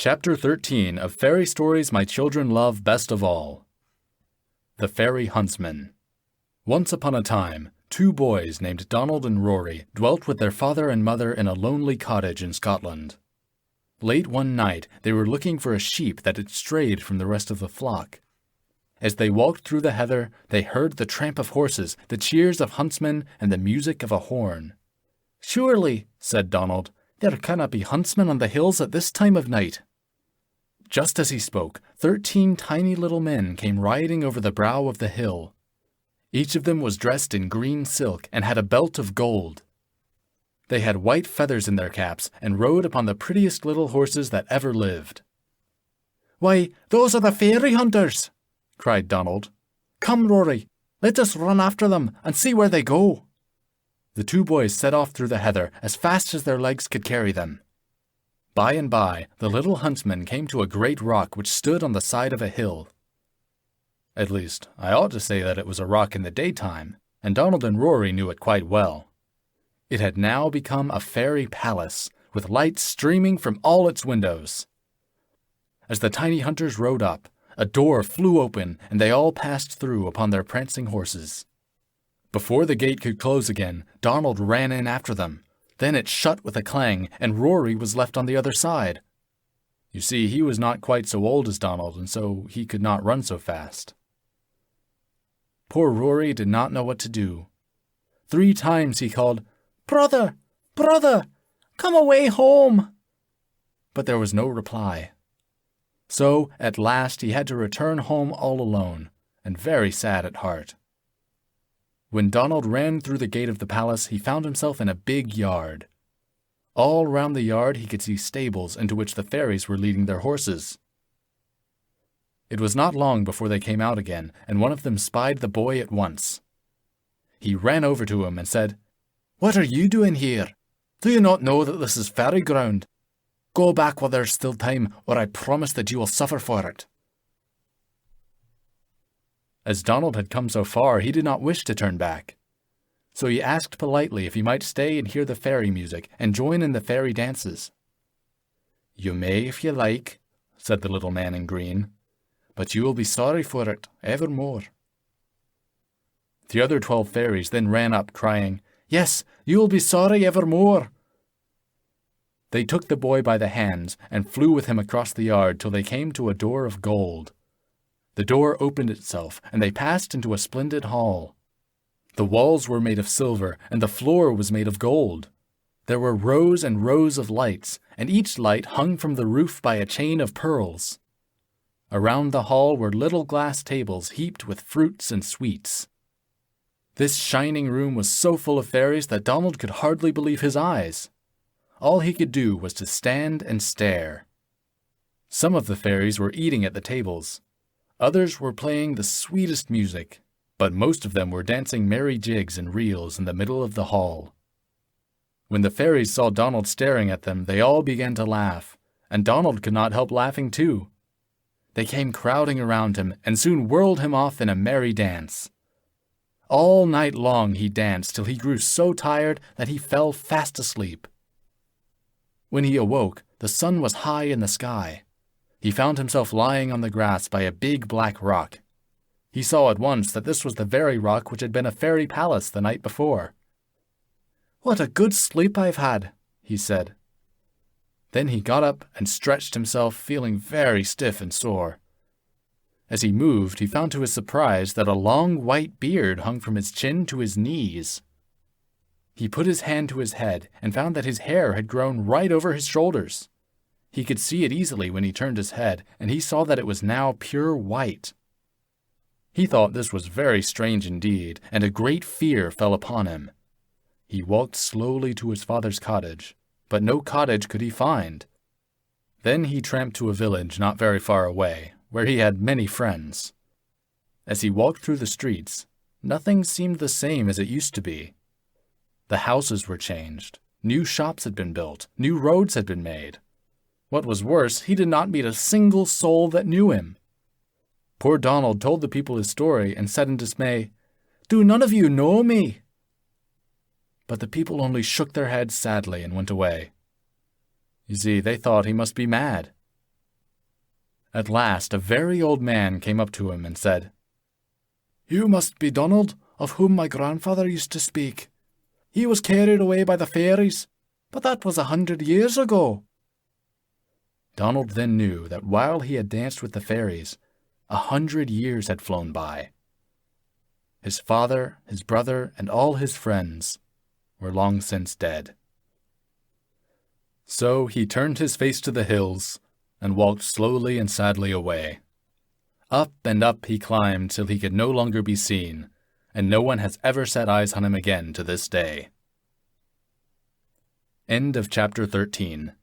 Chapter 13 of Fairy Stories My Children Love Best of All. The Fairy Huntsmen. Once upon a time, two boys named Donald and Rory dwelt with their father and mother in a lonely cottage in Scotland. Late one night, they were looking for a sheep that had strayed from the rest of the flock. As they walked through the heather, they heard the tramp of horses, the cheers of huntsmen, and the music of a horn. "Surely," said Donald, "there cannot be huntsmen on the hills at this time of night." Just as he spoke, 13 tiny little men came riding over the brow of the hill. Each of them was dressed in green silk and had a belt of gold. They had white feathers in their caps and rode upon the prettiest little horses that ever lived. "Why, those are the fairy hunters!" cried Donald. "Come, Rory, let us run after them and see where they go." The two boys set off through the heather as fast as their legs could carry them. By and by, the little huntsmen came to a great rock which stood on the side of a hill. At least, I ought to say that it was a rock in the daytime, and Donald and Rory knew it quite well. It had now become a fairy palace, with lights streaming from all its windows. As the tiny hunters rode up, a door flew open, and they all passed through upon their prancing horses. Before the gate could close again, Donald ran in after them. Then it shut with a clang, and Rory was left on the other side. You see, he was not quite so old as Donald, and so he could not run so fast. Poor Rory did not know what to do. 3 times he called, "Brother, brother, come away home!" But there was no reply. So, at last, he had to return home all alone, and very sad at heart. When Donald ran through the gate of the palace, he found himself in a big yard. All round the yard he could see stables into which the fairies were leading their horses. It was not long before they came out again, and one of them spied the boy at once. He ran over to him and said, "What are you doing here? Do you not know that this is fairy ground? Go back while there's still time, or I promise that you will suffer for it." As Donald had come so far, he did not wish to turn back. So he asked politely if he might stay and hear the fairy music and join in the fairy dances. "You may if you like," said the little man in green, "but you will be sorry for it evermore." The other 12 fairies then ran up, crying, "Yes, you will be sorry evermore." They took the boy by the hands and flew with him across the yard till they came to a door of gold. The door opened itself, and they passed into a splendid hall. The walls were made of silver, and the floor was made of gold. There were rows and rows of lights, and each light hung from the roof by a chain of pearls. Around the hall were little glass tables heaped with fruits and sweets. This shining room was so full of fairies that Donald could hardly believe his eyes. All he could do was to stand and stare. Some of the fairies were eating at the tables. Others were playing the sweetest music, but most of them were dancing merry jigs and reels in the middle of the hall. When the fairies saw Donald staring at them, they all began to laugh, and Donald could not help laughing too. They came crowding around him and soon whirled him off in a merry dance. All night long he danced till he grew so tired that he fell fast asleep. When he awoke, the sun was high in the sky. He found himself lying on the grass by a big black rock. He saw at once that this was the very rock which had been a fairy palace the night before. "What a good sleep I've had," he said. Then he got up and stretched himself, feeling very stiff and sore. As he moved, he found to his surprise that a long white beard hung from his chin to his knees. He put his hand to his head and found that his hair had grown right over his shoulders. He could see it easily when he turned his head, and he saw that it was now pure white. He thought this was very strange indeed, and a great fear fell upon him. He walked slowly to his father's cottage, but no cottage could he find. Then he tramped to a village not very far away, where he had many friends. As he walked through the streets, nothing seemed the same as it used to be. The houses were changed, new shops had been built, new roads had been made. What was worse, he did not meet a single soul that knew him. Poor Donald told the people his story and said in dismay, "Do none of you know me?" But the people only shook their heads sadly and went away. You see, they thought he must be mad. At last a very old man came up to him and said, "You must be Donald, of whom my grandfather used to speak. He was carried away by the fairies, but that was 100 years ago." Donald then knew that while he had danced with the fairies, 100 years had flown by. His father, his brother, and all his friends were long since dead. So he turned his face to the hills and walked slowly and sadly away. Up and up he climbed till he could no longer be seen, and no one has ever set eyes on him again to this day. End of chapter 13.